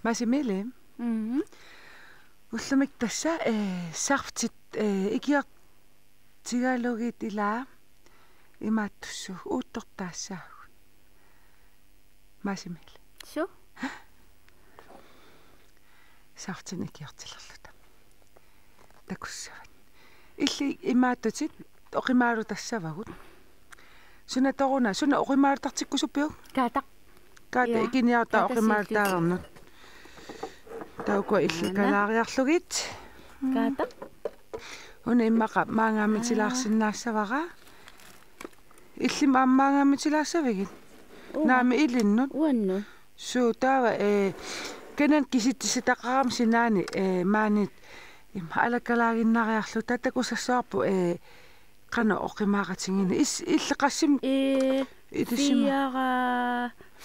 Masimile. Ullamik tassa sarftit ikiart tigalogit ila imaattussu uuttortaassaagu. Masimile. So. Sarftin ikiartilerluta. Takussavat. Illi imaattutit oqimaalu tassavagut. Suna toruna suna oqimaalutartikkusupiu. Kaataq. Kaata ikiniarta oqimaalutaalarnut. Taukua illi kalaariarlugit. Kaataq. Una immaqa maangaamitilaarsinnaassavara. Illi maangaamitilaarssavigit. Naami ilinnut. Uannu. Suu taava kenan kisittisitaqaram sinaani maanit imma alakkalaaginnariarlu tattakusassaarpu qana oqimaaqatingini illeqassim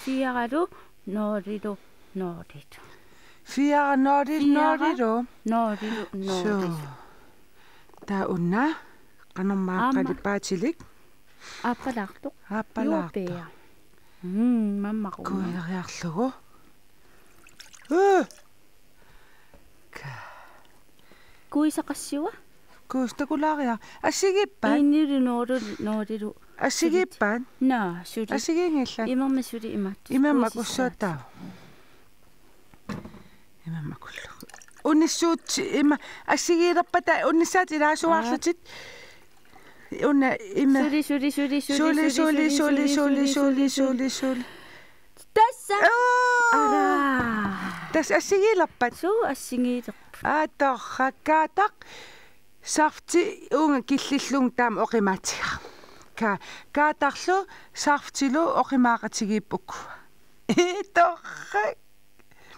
fiaralu noorilu. Fiara noorilu. Ta unna qanormaaqalipaatilik Appalaartuq. Appalaartuq. Mammaqu. Kuileriarlugu. Kuisaqassiua. Kuustakularia. Assigippan. Innilu noorilu. Assigippan. Naa, suli. Assigingillat. Imamma suli imattu. Imamma kussuattaa. Imamma kullu. Unnissuut imma assigiilerpata unnissaati ilaasuarlutit. Unna imma. Suli. Tassa. Ara. Tas assigiilerpat. Suu assingiilerp. Atorrakaataq sarfti unga killillung taam oqimaatiga. Kaatarlu sarftilu oqimaaqatigipukku. Torrak.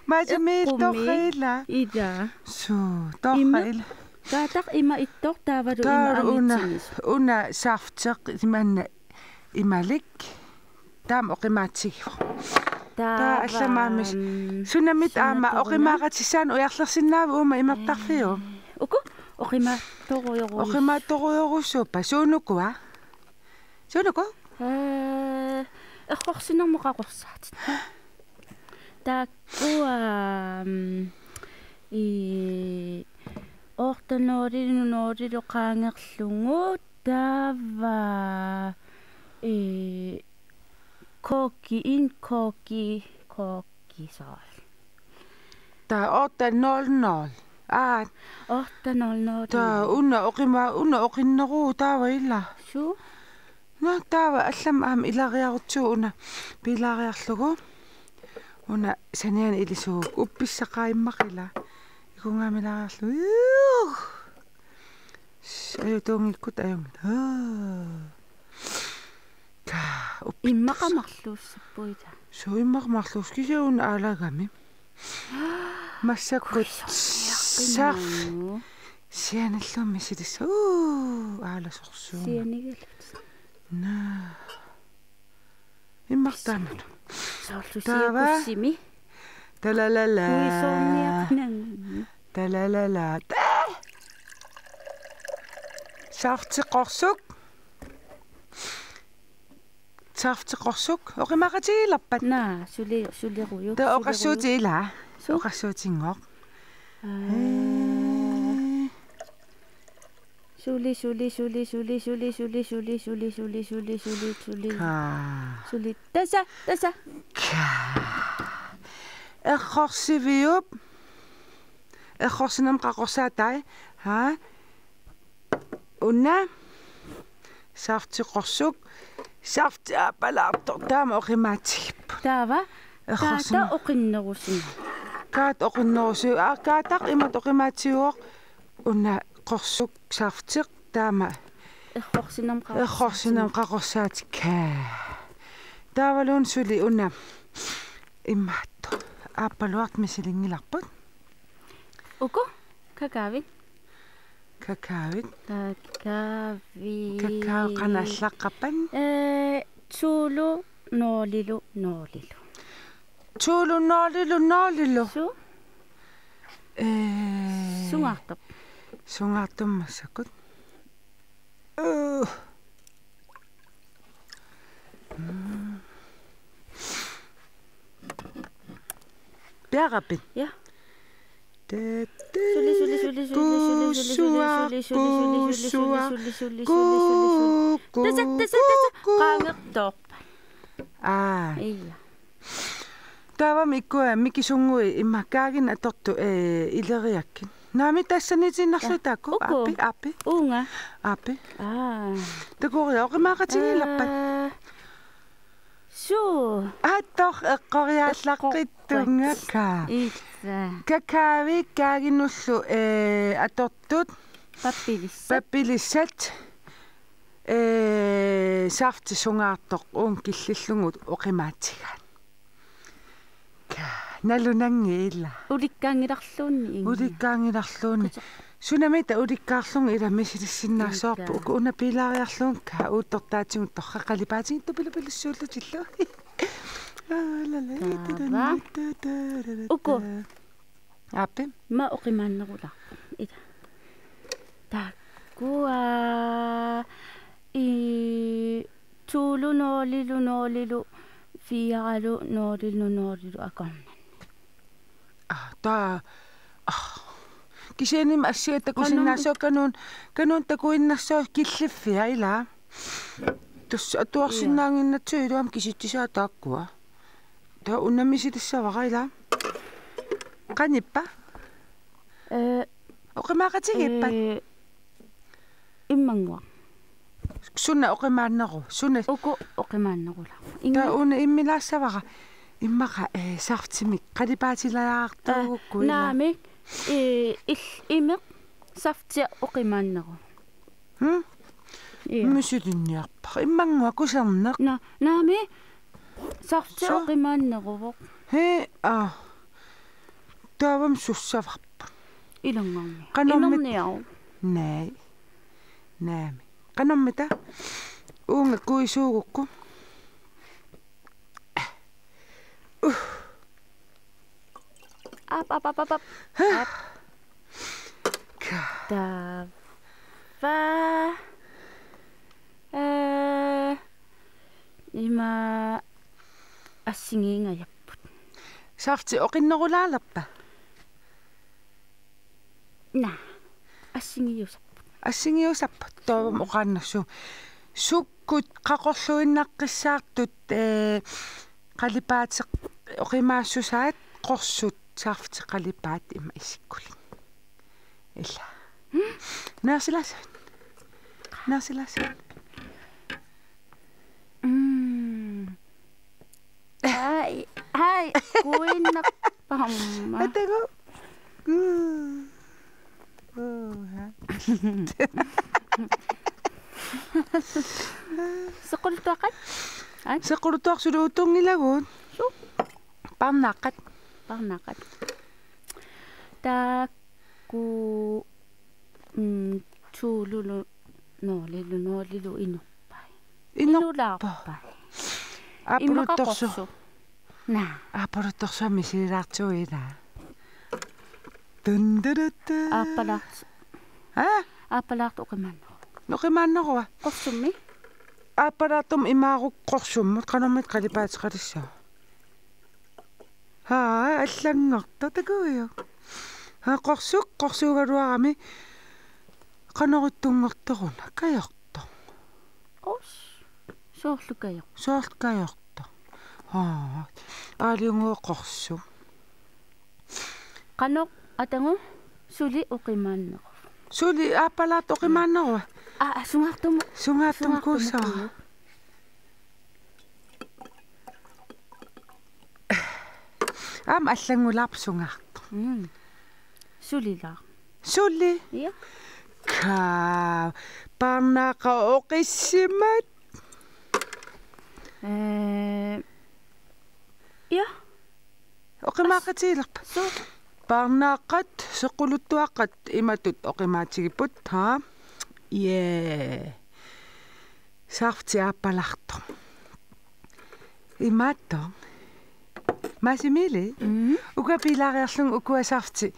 Masimil torrilla. Ida. Suu torrilla. Kaataq ima ittor taavalu ima anitsigis. Una sarfteq imanna imalik taam oqimaatigiva. Ta allamaamis sunamit aama oqimaaqatissaan ujarlersinnaavu uma imartarfiu. Uku oqimaattoruyoru. Oqimaattoruyorussuuppa suunukua. Suunuku? Eqqorsinermu qaqorsaatit. Taakkua ortanoorilu qaangerlungu taava Koki soal. Ta 8:00. Orta 00. Ta unna oqinneru taava illa. Suu? No taava allam aam ilariarutsu una pilariarlugu. Una sanian ilisuu uppissaqaimmaqila. Ikungaamilariarlu. Ayutungikut ayungit. Immaqamarluussappuita. Suu immaqamarluus kisuun aalagami. Massakut sarf. Sianallummi sitis. Aalasorsuun. Sianigilat. Naa. Immaqtaanut. Saullusiakussimi. Talalala. Kuisoorniaqnan. Talalala. Sarftiqorsuk. Sarftiqorsuk oqimaaqatigilerpat. Naa, suliruyu. Ta oqassuutiila. Oqassuutingoq. Suli. Tasa. Eqqorsiviup. Eqqorsinam qaqorsaatai. Unna sarftiqorsuk. Sarfti appalaartor taama oqimaatigip. Taava. Kaata oqinnerusin. Kaat oqinnerusu. Kaataq imat oqimaatiguoq. Unna qorsuk sarftiq taama. Eqqorsinam qaqorsaatik. Taavalun suli unna immaattu. Appaluart misilingilarput. Uku? Kakaavit. Kakaavit. Kakaavi. Qanallaqqapan. Tuulu noolilu. Tuulu noolilu. Su? Sungaartop. Sungaartummassakut. Piarapin. Ja. Qaangertorpa. Iya. Tava mikua mikisungui imakaagin atortu ileriakkin. Naami tassanitinarlu taku api. Unga. Api. Takoria oqimaaqatigilappat. Suu. Attor eqqoriaallaqqittungakka. Itsa. Kakaavi kaaginullu atortut pappilissat saafti sungaartoq uun killillungut oqimaatigaan. Nalunangiilla. Ulikkaangilarluunni. Sunamita ulikkaarlunga ila misilissinnaarsoorpu uku una pilaariarluunka uuttortaatigut torqaqalipaatigit tupilupilissuullutillu. Uku. Api. Ma oqimaannerula. Ida. Takkua tuulu noolilu fiaralu noolilu akon. Kisienim asioita kusinnaasoo kanun takuinnassoo killiffiä ilaa. Tuossa tuorsinnaanginnatsuiluam kisittisaa taakkua. Tuo unnamisitissaavara ilaa. Qanippa? Oqimaaqatigippat? Immangua. Sunna oqimaanneru. Sunna uku oqimaannerula. Taa unna immilaassavara. Immaqa saartimik qalipaatilajaartuukku ila. Naami imeq saftia oqimaanneru. Musilinniarpa. Immangua kuserneq. Naami saftia oqimaanneruvoq. He taavam sussavarpa. Ilungaami. Inerniau. Nei. Naami. Qanammita uunga kuisuugukku. Up. Tava. Ima assinginga yapput. Saafti oqinnerulaalappa. Assingiusappat taavam oqaannassu. Sukkut qaqorluinnaqqissaartut qalipaateq oqimaassusaat qorsut saafti qalipaat ima isikkuli. Illa. Naasilaasat. Hai, kuinnaqpamma. Atengo. Sequltuaqat? Sequltuaqsulu utungilaguun. Parnaqat. Taku tuululu noolilu inuppai. Inulaqpai. Apuruttorsu. Apuruttorsu misililaartuila. Tundurutta. Appalaart oqimaanneru. Oqimaannerua. Qorsummi? Appalaatum imaaruq qorsummut qanermit qalipaatiqalissaa. Аллангорта такуйо. Qorsuugaluarami qaneruttungortoruna kajorto. Soorlukajorto. Aaliunguo qorsu. Qanoq atangu suli oqimaanneru. Suli appalaat oqimaannerua. Sungaartum kuusaa. Allangulaapsungaartu. Suli. Ja. Ka parnaqa oqissimat. Ja. Oqimaaqatiilerpa. Parnaqat sequluttuaqqat imatut oqimaatigiput Saafti appalartu. Imatto. Masimili. Uka pilaariarlung ukua saafti.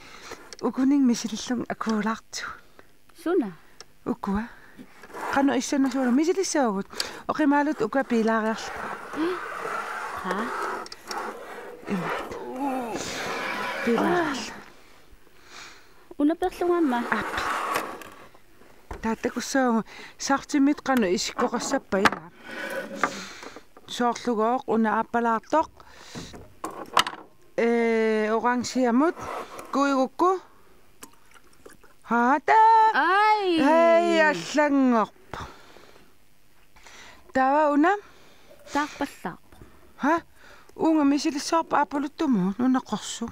Ukuning misilillung akuulartu. Suna. Ukua. Qanu issanasuula misilissaagut. Oqimaalut uka pilaariarlu. пилаарал унаперлунгаама аппи таатакуссаагу сартимит қану исиккоқассаппа ила соорлугооқ уна аппалаартоқ орангсиамут куигукку хаата ай хей аллангорпа тава уна таарпаллаарпа ха унга мисилиссаарпа апалуттуму нунаққорсу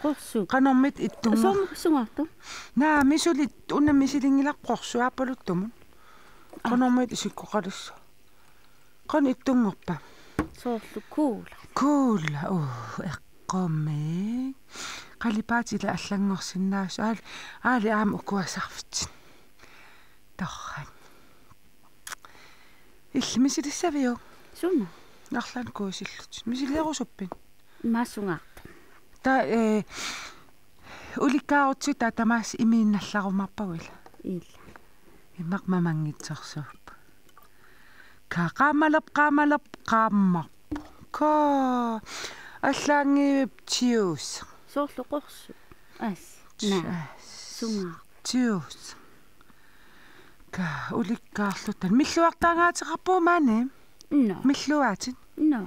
qorsu канормит иттунга соомуксунгарту наа мисулит уна мисилингилаққорсу апалуттуму канормит исиккоқалуссу қан иттунгорпа соорлу куула куула эққомми қалипаатила аллангорсиннаас аали аама укуасарфитсин торран мисилиссавиу суна нарлан куусиллут мисилиерусуппин маасунгаарту та уликкаарутсу та тамаас имиинналларумарпагуила ил имақ мамангитсорсууп qaammalap qaammarp ка аллаангиуп тиус соорлу qorsu ас на сунгаа тиус ка уликкаарлутан миллуартаагаатеқарпуумаани но миллуаатин но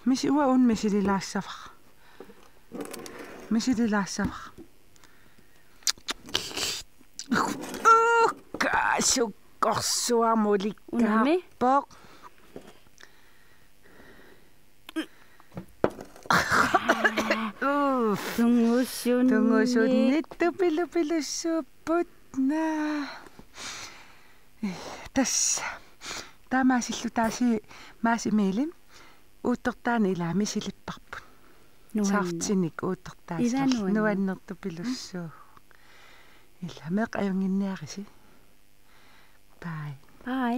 миси уа ун мисилилаассавар каасуккорсуамуликкааппоқ тунгусуннитту пилупилуссууппут наа тасса таамаасиллу тааси маасимиилим уутертаани илаа мисилиппарпут сартиник уутертаасла нуаннерту пилуссуу ила меқ аюнгинниариси бай бай